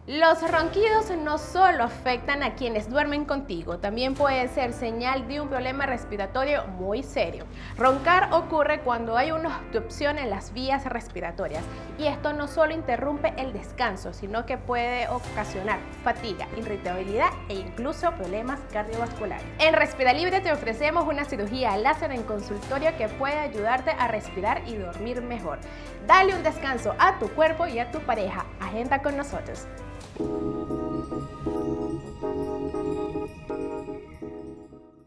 Los ronquidos no solo afectan a quienes duermen contigo, también puede ser señal de un problema respiratorio muy serio. Roncar ocurre cuando hay una obstrucción en las vías respiratorias y esto no solo interrumpe el descanso, sino que puede ocasionar fatiga, irritabilidad e incluso problemas cardiovasculares. En Respiralibre te ofrecemos una cirugía láser en consultorio que puede ayudarte a respirar y dormir mejor. Dale un descanso a tu cuerpo y a tu pareja. Agenda con nosotros.